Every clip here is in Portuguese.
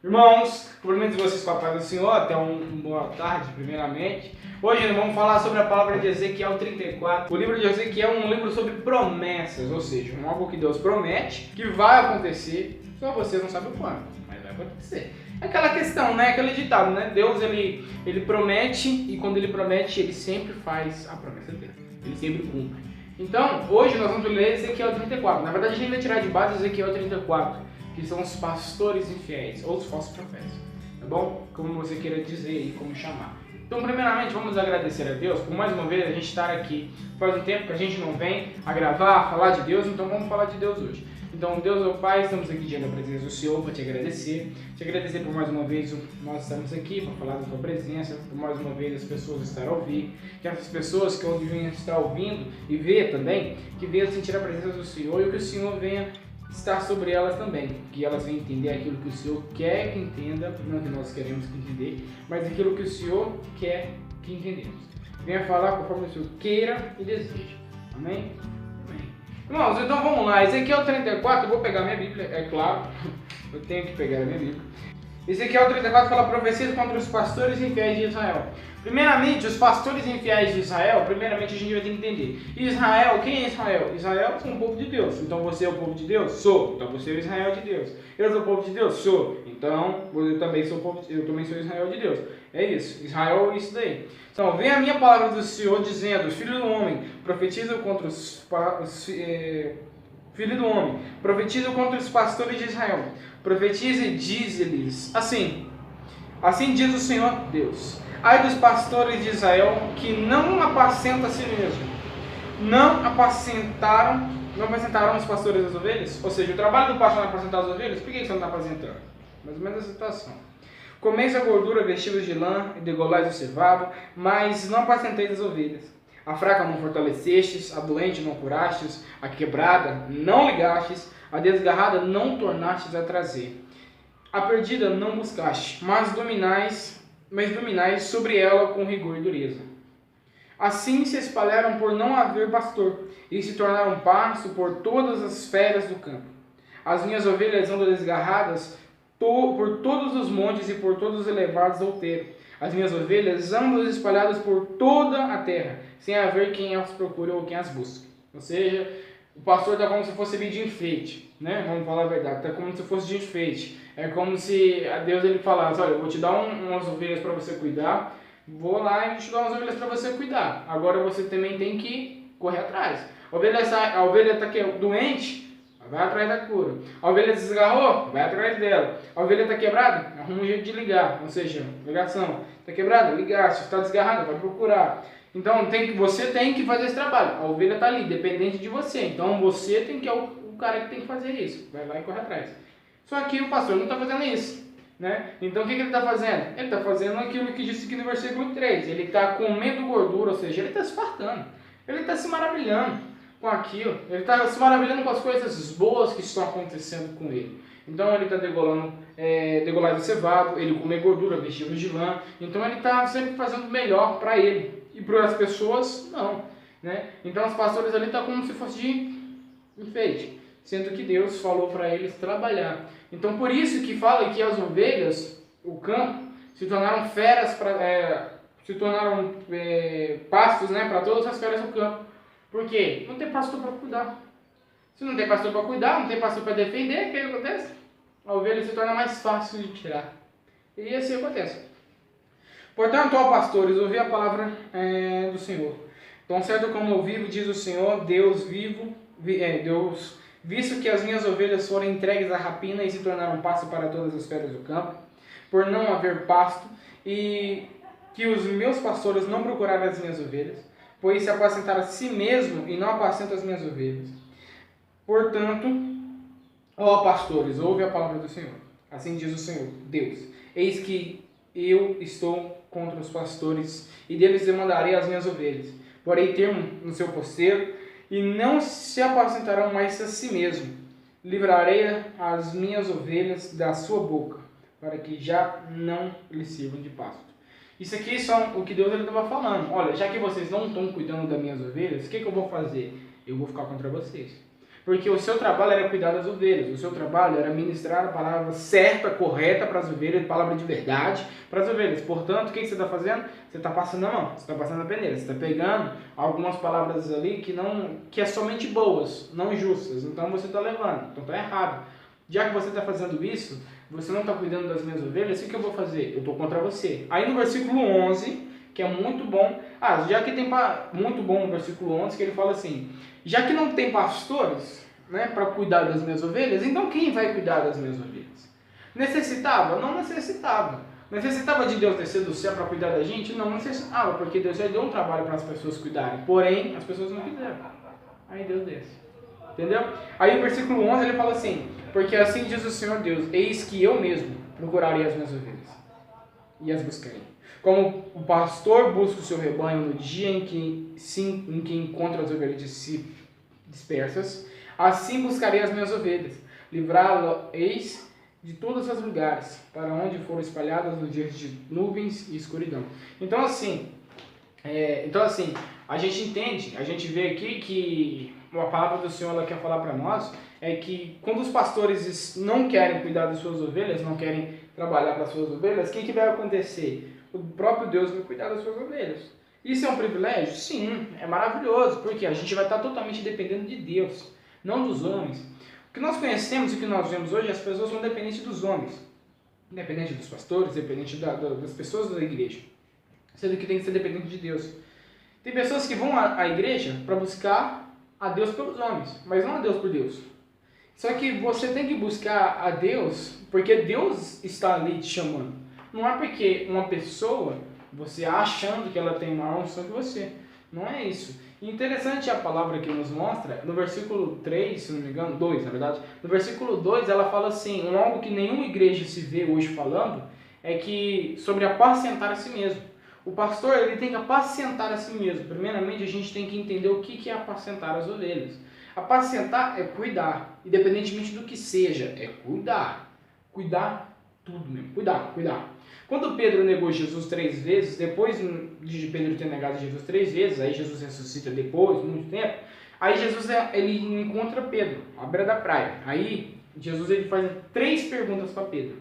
Irmãos, cumprimento vocês com a paz do Senhor, até uma boa tarde, primeiramente. Hoje nós vamos falar sobre a palavra de Ezequiel 34. O livro de Ezequiel é um livro sobre promessas, ou seja, algo que Deus promete, que vai acontecer, só vocês não sabem quando, mas vai acontecer. É aquela questão, né? Aquele ditado, né? Deus, ele promete, e quando ele promete, ele sempre faz a promessa dele. Ele sempre cumpre. Então, hoje nós vamos ler Ezequiel 34. Na verdade, a gente vai tirar de base Ezequiel 34. Que são os pastores infiéis, ou os falsos profetas, tá bom? Como você queira dizer e como chamar. Então, primeiramente, vamos agradecer a Deus por mais uma vez a gente estar aqui. Faz um tempo que a gente não vem a gravar, a falar de Deus, então vamos falar de Deus hoje. Então, Deus, meu Pai, estamos aqui diante da presença do Senhor para te agradecer por mais uma vez nós estamos aqui para falar da tua presença, por mais uma vez as pessoas estarem a ouvir, que essas pessoas que devem estar ouvindo e ver também, que venham sentir a presença do Senhor e que o Senhor venha estar sobre elas também, que elas venham entender aquilo que o Senhor quer que entenda, não que nós queremos que entender, mas aquilo que o Senhor quer que entendemos. Venha falar conforme o Senhor queira e deseja. Amém? Amém. Irmãos, então vamos lá. Ezequiel 34, eu vou pegar minha Bíblia, é claro, eu tenho que pegar a minha Bíblia. Ezequiel 34 fala profecias contra os pastores infiéis de Israel. Primeiramente, os pastores infiéis de Israel, primeiramente a gente vai ter que entender. Israel, quem é Israel? Israel é o povo de Deus. Então você é o povo de Deus? Sou. Então você é o Israel de Deus. Eu sou o povo de Deus? Sou. Então eu também sou Israel de Deus. É isso. Israel é isso daí. Então vem a minha palavra do Senhor dizendo: Filho do homem, profetiza contra Filho do homem, profetiza contra os pastores de Israel. Profetiza e dize-lhes assim diz o Senhor Deus: ai dos pastores de Israel que não apacentam a si mesmo. Não apacentaram os pastores das ovelhas? Ou seja, o trabalho do pastor não é apacentar as ovelhas? Por que você não está apacentando? Mais ou menos a situação. Comeis a gordura, vestíveis de lã e degolais o cevado, mas não apacenteis as ovelhas. A fraca não fortalecestes, a doente não curastes, a quebrada não ligastes, a desgarrada não tornastes a trazer. A perdida não buscaste, mas dominais sobre ela com rigor e dureza. Assim se espalharam por não haver pastor, e se tornaram pasto por todas as feras do campo. As minhas ovelhas andam desgarradas por todos os montes e por todos os elevados outeiros. As minhas ovelhas andam espalhadas por toda a terra, sem haver quem as procure ou quem as busque. Ou seja, o pastor está como se fosse de enfeite, né? Vamos falar a verdade, está como se fosse de enfeite. É como se a Deus ele falasse: olha, eu vou te dar umas ovelhas para você cuidar, vou lá e vou te dar umas ovelhas para você cuidar. Agora você também tem que correr atrás. A ovelha está doente, vai atrás da cura. A ovelha desgarrou, vai atrás dela. A ovelha está quebrada, arruma um jeito de ligar, ou seja, ligação. Está quebrada? Ligar. Se está desgarrada, vai procurar. Então você tem que fazer esse trabalho. A ovelha está ali, dependente de você. Então você tem que é o cara que tem que fazer isso. Vai lá e corre atrás. Só que o pastor não está fazendo isso, né? Então o que ele está fazendo? Ele está fazendo aquilo que disse aqui no versículo 3. Ele está comendo gordura, ou seja, ele está se fartando. Ele está se maravilhando com aquilo. Ele está se maravilhando com as coisas boas que estão acontecendo com ele. Então ele está degolando o cevado, ele come gordura, vestíveis de lã. Então ele está sempre fazendo o melhor para ele. E para as pessoas, não, né? Então os pastores ali estão como se fosse de enfeite, sendo que Deus falou para eles trabalhar. Então por isso que fala que as ovelhas, o campo, se tornaram feras, pastos, né, para todas as feras do campo. Por quê? Não tem pastor para cuidar. Se não tem pastor para cuidar, não tem pastor para defender, o que acontece? A ovelha se torna mais fácil de tirar. E assim acontece. Portanto, ó pastores, ouvi a palavra do Senhor. Tão certo como eu vivo, diz o Senhor, Deus, visto que as minhas ovelhas foram entregues à rapina e se tornaram pasto para todas as feras do campo, por não haver pasto, e que os meus pastores não procuraram as minhas ovelhas, pois se apacentaram a si mesmo e não apacentam as minhas ovelhas. Portanto, ó pastores, ouve a palavra do Senhor. Assim diz o Senhor, Deus, eis que eu estou contra os pastores, e deles demandarei as minhas ovelhas. Porei termo no seu posteiro, e não se apacentarão mais a si mesmo. Livrarei as minhas ovelhas da sua boca, para que já não lhes sirvam de pasto. Isso aqui são o que Deus estava falando. Olha, já que vocês não estão cuidando das minhas ovelhas, o que eu vou fazer? Eu vou ficar contra vocês. Porque o seu trabalho era cuidar das ovelhas, o seu trabalho era ministrar a palavra certa, correta para as ovelhas, palavra de verdade para as ovelhas. Portanto, o que você está fazendo? Você está passando a mão, você está passando a peneira, você está pegando algumas palavras ali que é somente boas, não justas. Então você está levando, então está errado. Já que você está fazendo isso, você não está cuidando das minhas ovelhas, o que eu vou fazer? Eu estou contra você. Aí no versículo 11, que é muito bom, já que tem muito bom no versículo 11, que ele fala assim: já que não tem pastores, né, para cuidar das minhas ovelhas, então quem vai cuidar das minhas ovelhas? Necessitava? Não necessitava. Necessitava de Deus descer do céu para cuidar da gente? Não necessitava, porque Deus já deu um trabalho para as pessoas cuidarem. Porém, as pessoas não quiseram. Aí Deus desce. Entendeu? Aí o versículo 11 ele fala assim: porque assim diz o Senhor Deus, eis que eu mesmo procurarei as minhas ovelhas e as buscarei. Como o pastor busca o seu rebanho no dia em que encontra as ovelhas dispersas, assim buscarei as minhas ovelhas, livrá-las de todos os lugares, para onde foram espalhadas nos dias de nuvens e escuridão. Então assim, a gente entende, a gente vê aqui que a palavra do Senhor ela quer falar para nós é que quando os pastores não querem cuidar das suas ovelhas, não querem trabalhar para as suas ovelhas, o que vai acontecer? O próprio Deus vai cuidar das suas ovelhas. Isso é um privilégio? Sim, é maravilhoso, porque a gente vai estar totalmente dependendo de Deus, não dos homens. O que nós conhecemos e o que nós vemos hoje, as pessoas são dependentes dos homens, independente dos pastores, independente das pessoas da igreja, sendo que tem que ser dependente de Deus. Tem pessoas que vão à igreja para buscar a Deus pelos homens, mas não a Deus por Deus. Só que você tem que buscar a Deus porque Deus está ali te chamando. Não é porque uma pessoa, você achando que ela tem maior unção que você. Não é isso. E interessante a palavra que nos mostra, no versículo 3, se não me engano, 2 na verdade, no versículo 2 ela fala assim, algo que nenhuma igreja se vê hoje falando, é que sobre apacentar a si mesmo. O pastor ele tem que apacentar a si mesmo. Primeiramente a gente tem que entender o que é apacentar as ovelhas. Apacentar é cuidar, independentemente do que seja, é cuidar. Cuidar tudo mesmo, cuidar. Quando Pedro negou Jesus 3 vezes, depois de Pedro ter negado Jesus 3 vezes, aí Jesus ressuscita depois, muito tempo, aí Jesus ele encontra Pedro, à beira da praia. Aí Jesus ele faz 3 perguntas para Pedro.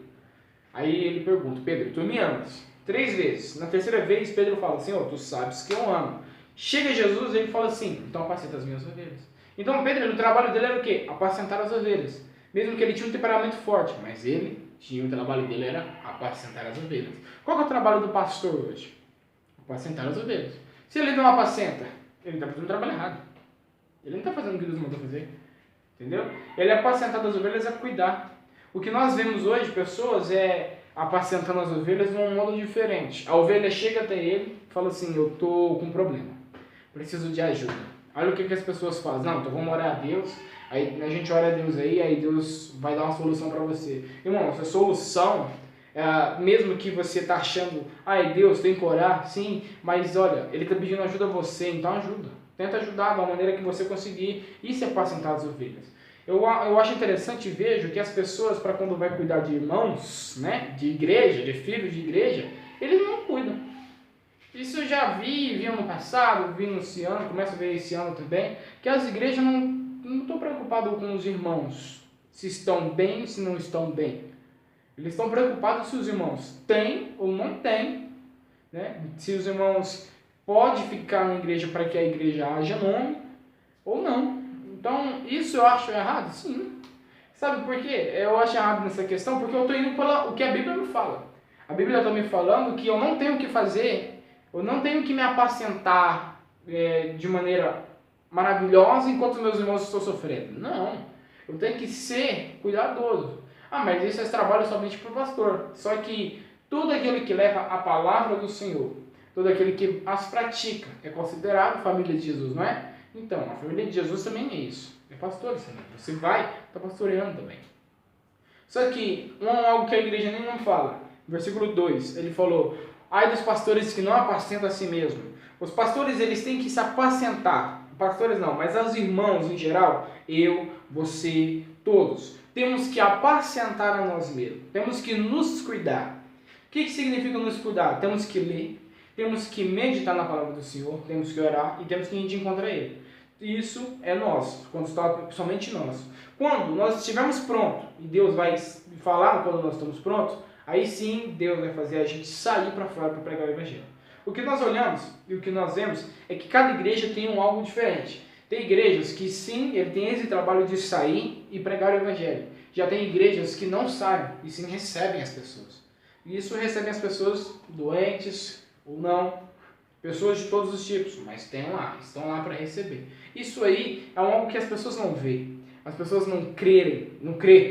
Aí ele pergunta: Pedro, tu me amas? 3 vezes. Na terceira vez, Pedro fala: Senhor, tu sabes que eu amo. Chega Jesus e ele fala assim: então apacenta as minhas ovelhas. Então Pedro, o trabalho dele era o quê? Apacentar as ovelhas. Mesmo que ele tinha um temperamento forte, mas o trabalho dele era apacentar as ovelhas. Qual que é o trabalho do pastor hoje? Apacentar as ovelhas. Se ele não apacenta, ele está fazendo o trabalho errado. Ele não está fazendo o que Deus mandou fazer. Entendeu? Ele apacentar as ovelhas é cuidar. O que nós vemos hoje, pessoas, é apacentando as ovelhas de um modo diferente. A ovelha chega até ele e fala assim: eu estou com um problema, preciso de ajuda. Olha o que as pessoas fazem: não, então vamos orar a Deus, aí a gente ora a Deus aí Deus vai dar uma solução para você. Irmão, essa solução, mesmo que você está achando, Deus tem que orar, sim, mas olha, Ele está pedindo ajuda a você, então ajuda. Tenta ajudar da maneira que você conseguir. Isso é apacentar as ovelhas. Eu acho interessante e vejo que as pessoas, para quando vai cuidar de irmãos, né, de igreja, de filhos de igreja, eles não cuidam. Isso eu já vi ano passado, vi esse ano, começo a ver esse ano também, que as igrejas não estão preocupadas com os irmãos, se estão bem, se não estão bem. Eles estão preocupados se os irmãos têm ou não têm, né? Se os irmãos podem ficar na igreja para que a igreja haja nome ou não. Então, isso eu acho errado? Sim. Sabe por quê? Eu acho errado nessa questão porque eu estou indo pelo que a Bíblia me fala. A Bíblia está me falando que eu não tenho que fazer, eu não tenho que me apacentar de maneira maravilhosa enquanto meus irmãos estão sofrendo. Não. Eu tenho que ser cuidadoso. Mas isso é trabalho somente para o pastor. Só que todo aquele que leva a palavra do Senhor, todo aquele que as pratica, é considerado família de Jesus, não é? Então, a família de Jesus também é isso. É pastor também. Você vai, está pastoreando também. Só que, algo que a igreja nem não fala. Versículo 2, ele falou: ai dos pastores que não apacentam a si mesmo. Os pastores, eles têm que se apacentar. Pastores não, mas os irmãos em geral, eu, você, todos, temos que apacentar a nós mesmos. Temos que nos cuidar. O que significa nos cuidar? Temos que ler, temos que meditar na palavra do Senhor, temos que orar e temos que ir de encontro a Ele. isso é nosso, quando está somente nosso. Quando nós estivermos prontos, e Deus vai falar quando nós estamos prontos, aí sim Deus vai fazer a gente sair para fora para pregar o Evangelho. O que nós olhamos e o que nós vemos é que cada igreja tem algo diferente. Tem igrejas que sim, ele tem esse trabalho de sair e pregar o Evangelho. Já tem igrejas que não saem e sim recebem as pessoas. E isso recebem as pessoas doentes ou não, pessoas de todos os tipos, mas estão lá para receber. Isso aí é algo que as pessoas não veem. As pessoas não crê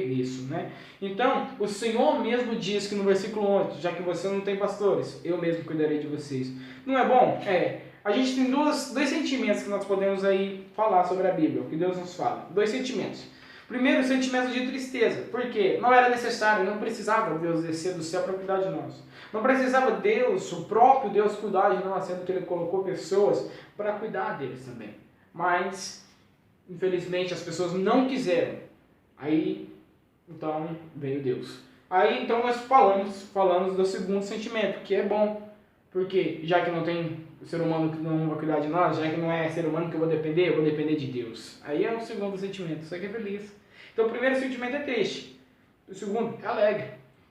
nisso, né? Então, o Senhor mesmo diz que no versículo 11, já que você não tem pastores, eu mesmo cuidarei de vocês. Não é bom? É. A gente tem dois sentimentos que nós podemos aí falar sobre a Bíblia, o que Deus nos fala. Dois sentimentos. Primeiro, o sentimento de tristeza, porque não era necessário, não precisava Deus descer do céu para cuidar de nós. Não precisava Deus, o próprio Deus, cuidar de nós, sendo que Ele colocou pessoas para cuidar deles também. Mas, infelizmente, as pessoas não quiseram. Aí, então, veio Deus. Aí, então, nós falamos do segundo sentimento, que é bom. Porque, já que não tem o ser humano que não vai cuidar de nós, já que não é ser humano que eu vou depender de Deus. Aí é o segundo sentimento, isso aqui é feliz. Então, o primeiro sentimento é triste. O segundo é alegre.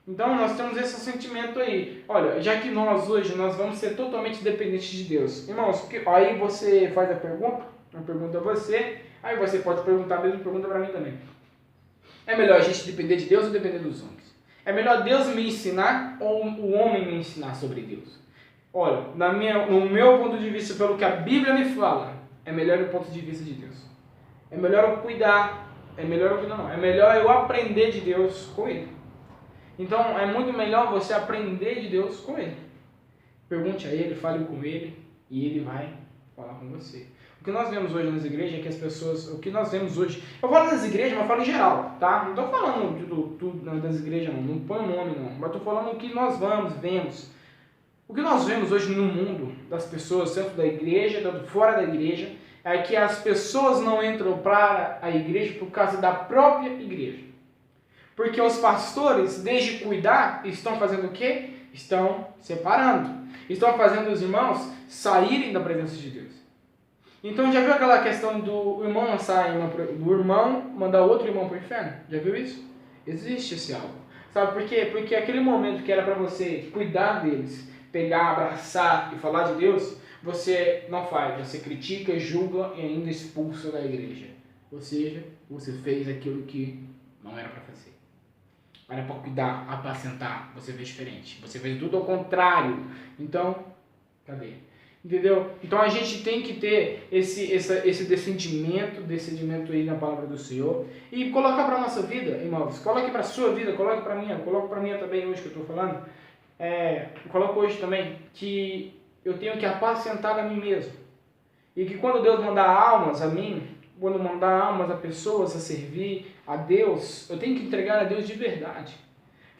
Então, nós temos esse sentimento aí. Olha, já que nós hoje nós vamos ser totalmente dependentes de Deus. Irmãos, aí você faz a pergunta a você, aí você pode perguntar a mesma pergunta para mim também. É melhor a gente depender de Deus ou depender dos homens? É melhor Deus me ensinar ou o homem me ensinar sobre Deus? Olha, no meu ponto de vista, pelo que a Bíblia me fala, é melhor o ponto de vista de Deus. É melhor eu cuidar, é melhor eu aprender de Deus com Ele. Então, é muito melhor você aprender de Deus com Ele. Pergunte a Ele, fale com Ele, e Ele vai falar com você. O que nós vemos hoje nas igrejas é que as pessoas, eu falo das igrejas, mas eu falo em geral, tá? Não estou falando tudo das igrejas, não põe o nome não, mas estou falando o que nós vemos. O que nós vemos hoje no mundo das pessoas, tanto da igreja, tanto fora da igreja, é que as pessoas não entram para a igreja por causa da própria igreja. Porque os pastores, desde cuidar, estão fazendo o quê? Estão separando. Estão fazendo os irmãos saírem da presença de Deus. Então, já viu aquela questão do irmão mandar outro irmão para o inferno? Já viu isso? Existe esse algo. Sabe por quê? Porque aquele momento que era para você cuidar deles, pegar, abraçar e falar de Deus, você não faz. Você critica, julga e ainda expulsa da igreja. Ou seja, você fez aquilo que não era para fazer. Era para cuidar, apacentar. Você fez diferente. Você fez tudo ao contrário. Então, cadê? Entendeu? Então a gente tem que ter esse descendimento aí na palavra do Senhor e colocar para a nossa vida, irmãos. Coloque para a sua vida, coloque para a minha, coloque para a minha também hoje que eu estou falando. Coloco hoje também que eu tenho que apacentar a mim mesmo. E que quando Deus mandar almas a mim, quando mandar almas a pessoas a servir a Deus, eu tenho que entregar a Deus de verdade.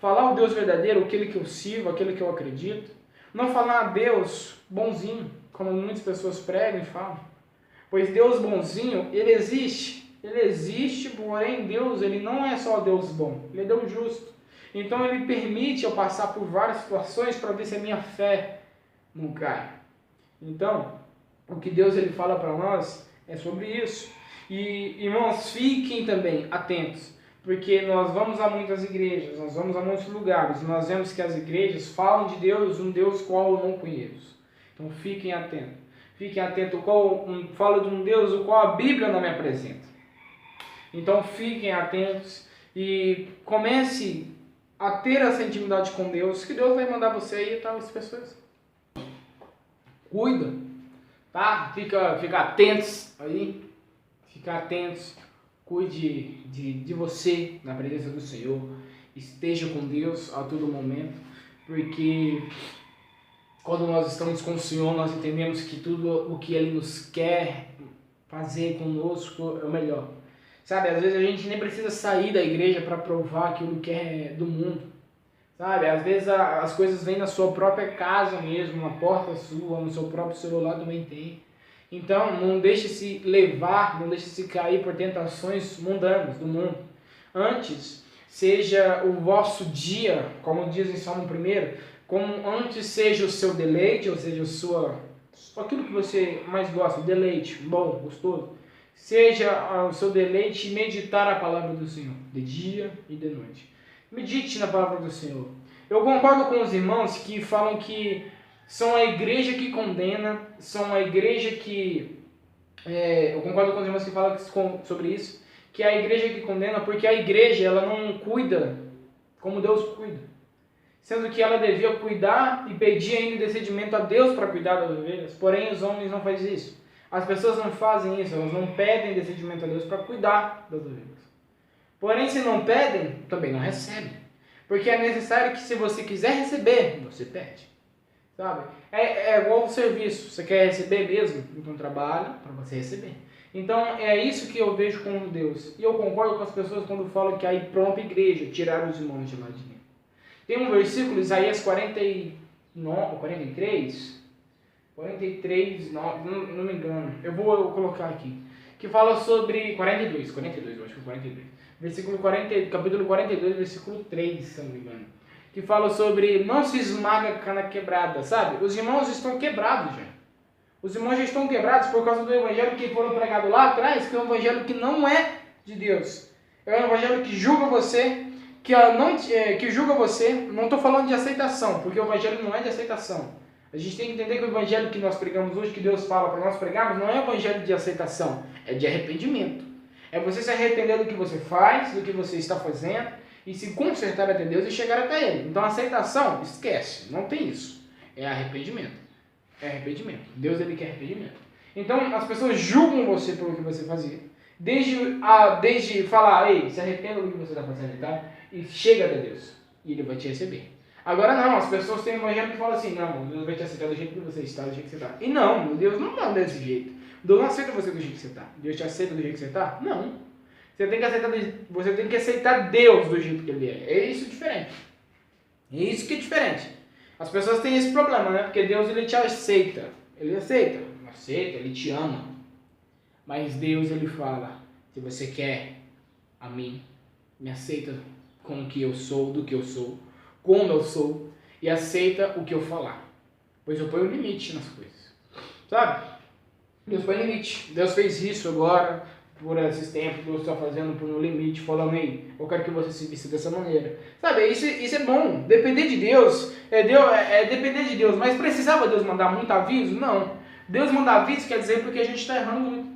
Falar o Deus verdadeiro, aquele que eu sirvo, aquele que eu acredito. Não falar a Deus bonzinho, como muitas pessoas pregam e falam. Pois Deus bonzinho, Ele existe, porém Deus, Ele não é só Deus bom, Ele é Deus justo. Então Ele permite eu passar por várias situações para ver se a minha fé não cai. Então, o que Deus Ele fala para nós é sobre isso. E irmãos, fiquem também atentos. Porque nós vamos a muitas igrejas, nós vamos a muitos lugares, nós vemos que as igrejas falam de Deus, um Deus qual eu não conheço. Então fiquem atentos. Fiquem atentos, falo de um Deus o qual a Bíblia não me apresenta. Então fiquem atentos e comece a ter essa intimidade com Deus, que Deus vai mandar você aí e tal, as pessoas. Cuida, tá? Fica atentos aí, fica atentos. Cuide de você na presença do Senhor. Esteja com Deus a todo momento. Porque quando nós estamos com o Senhor, nós entendemos que tudo o que Ele nos quer fazer conosco é o melhor. Sabe, às vezes a gente nem precisa sair da igreja para provar aquilo que é do mundo. Sabe, às vezes as coisas vêm na sua própria casa mesmo, na porta sua, no seu próprio celular também tem. Então, não deixe se levar, não deixe se cair por tentações mundanas do mundo. Antes, seja o vosso dia, como diz em Salmo 1, como antes seja o seu deleite, ou seja, aquilo que você mais gosta, deleite, bom, gostoso. seja o seu deleite meditar a palavra do Senhor, de dia e de noite. Medite na palavra do Senhor. Eu concordo com os irmãos que falam que são a igreja que condena, são a igreja que... eu concordo com os irmãos que falam sobre isso, que é a igreja que condena, porque a igreja ela não cuida como Deus cuida. Sendo que ela devia cuidar e pedir ainda descendimento a Deus para cuidar das ovelhas. Porém, os homens não fazem isso. As pessoas não fazem isso, elas não pedem descendimento a Deus para cuidar das ovelhas. Porém, se não pedem, também não recebem. Porque é necessário que, se você quiser receber, você pede. Sabe? É igual o serviço. Você quer receber mesmo? Então trabalha para você receber. Então é isso que eu vejo com Deus. E eu concordo com as pessoas quando falam que aí pronto, igreja, tirar os irmãos de lá de dentro. Tem um versículo, Isaías 43, não me engano, eu vou colocar aqui, que fala sobre 42, eu acho que 42, versículo 40, capítulo 42, versículo 3, se não me engano, que fala sobre não se esmaga cana quebrada, sabe? Os irmãos estão quebrados já. Os irmãos já estão quebrados por causa do evangelho que foram pregados lá atrás, que é um evangelho que não é de Deus. É um evangelho que julga você, que julga você. Não estou falando de aceitação, porque o evangelho não é de aceitação. A gente tem que entender que o evangelho que nós pregamos hoje, que Deus fala para nós pregarmos, não é um evangelho de aceitação, é de arrependimento. É você se arrepender do que você faz, do que você está fazendo, e se consertar até Deus e chegar até Ele. Então, aceitação, esquece, não tem isso. É arrependimento. É arrependimento. Deus, Ele quer arrependimento. Então, as pessoas julgam você pelo que você fazia. Desde falar, ei, se arrependa do que você está fazendo, tá? E chega até Deus. E Ele vai te receber. Agora não, as pessoas têm um evangelho que fala assim, não, Deus vai te aceitar do jeito que você está, do jeito que você está. E não, Deus não manda desse jeito. Deus não aceita você do jeito que você está. Deus te aceita do jeito que você está? Não. Você tem que aceitar Deus do jeito que Ele é. É isso diferente. É isso que é diferente. As pessoas têm esse problema, né? Porque Deus, Ele te aceita. Ele aceita, Ele te ama. Mas Deus, Ele fala, se você quer a mim, me aceita com o que eu sou, do que eu sou, como eu sou, e aceita o que eu falar. Pois eu ponho limite nas coisas. Sabe? Deus põe limite. Deus fez isso agora, por esses tempos, Deus está fazendo por um limite, falando aí, eu quero que você se vista dessa maneira. Sabe, isso é bom. Depender de Deus, depender de Deus. Mas precisava Deus mandar muito aviso? Não. Deus mandar aviso quer dizer porque a gente está errando muito.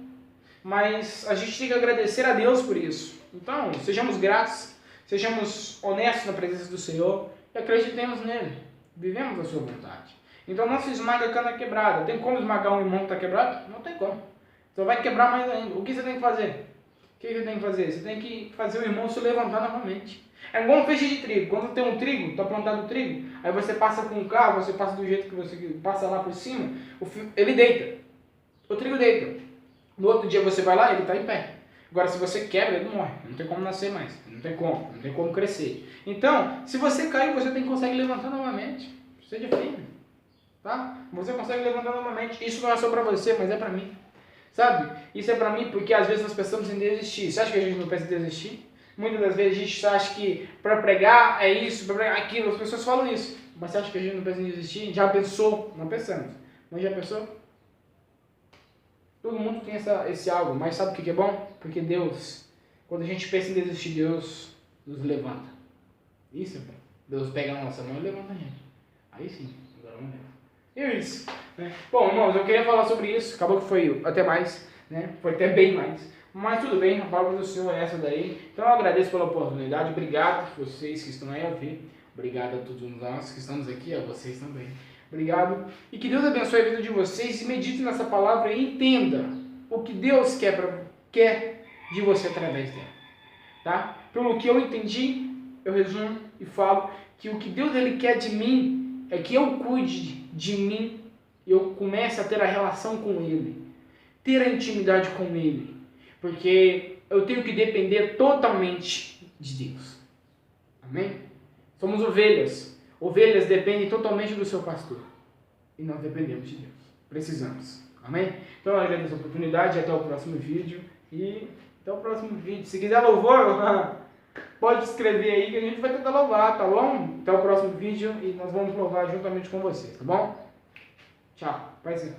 Mas a gente tem que agradecer a Deus por isso. Então, sejamos gratos, sejamos honestos na presença do Senhor e acreditemos nele. Vivemos a sua vontade. Então não se esmaga a cana quebrada. Tem como esmagar um irmão que está quebrado? Não tem como. Então vai quebrar mais ainda. O que você tem que fazer? Você tem que fazer o irmão se levantar novamente. É igual um feixe de trigo. Quando tem um trigo, está plantado o trigo, aí você passa com um carro, você passa do jeito que você passa lá por cima, ele deita. O trigo deita. No outro dia você vai lá e ele está em pé. Agora, se você quebra, ele morre. Não tem como nascer mais. Não tem como crescer. Então, se você cair, você consegue levantar novamente. Seja firme. Tá? Você consegue levantar novamente. Isso não é só para você, mas é para mim. Sabe? Isso é para mim porque às vezes nós pensamos em desistir. Você acha que a gente não pensa em desistir? Muitas das vezes a gente acha que para pregar é isso, para pregar aquilo. As pessoas falam isso. Mas você acha que a gente não pensa em desistir? Já pensou? Não pensamos. Mas já pensou? Todo mundo tem esse algo, mas sabe o que é bom? Porque Deus, quando a gente pensa em desistir, Deus nos levanta. Isso é bom. Deus pega a nossa mão e levanta a gente. Aí sim, agora vamos ver. E é isso. Né? Bom, irmãos, eu queria falar sobre isso. Acabou que foi até mais, né? Foi até bem mais. Mas tudo bem, a palavra do Senhor é essa daí. Então eu agradeço pela oportunidade. Obrigado a vocês que estão aí a ver. Obrigado a todos nós que estamos aqui, a vocês também. Obrigado. E que Deus abençoe a vida de vocês e medite nessa palavra e entenda o que Deus quer de você através dela. Tá? Pelo que eu entendi, eu resumo e falo que o que Deus ele quer de mim é que eu cuide de mim e eu comece a ter a relação com Ele. Ter a intimidade com Ele. Porque eu tenho que depender totalmente de Deus. Amém? Somos ovelhas. Ovelhas dependem totalmente do seu pastor. E nós dependemos de Deus. Precisamos. Amém? Então eu agradeço a oportunidade. Até o próximo vídeo. E até o próximo vídeo. Se quiser louvor, pode escrever aí que a gente vai tentar louvar, tá bom? Até o próximo vídeo e nós vamos louvar juntamente com vocês, tá bom? Tchau. Paz.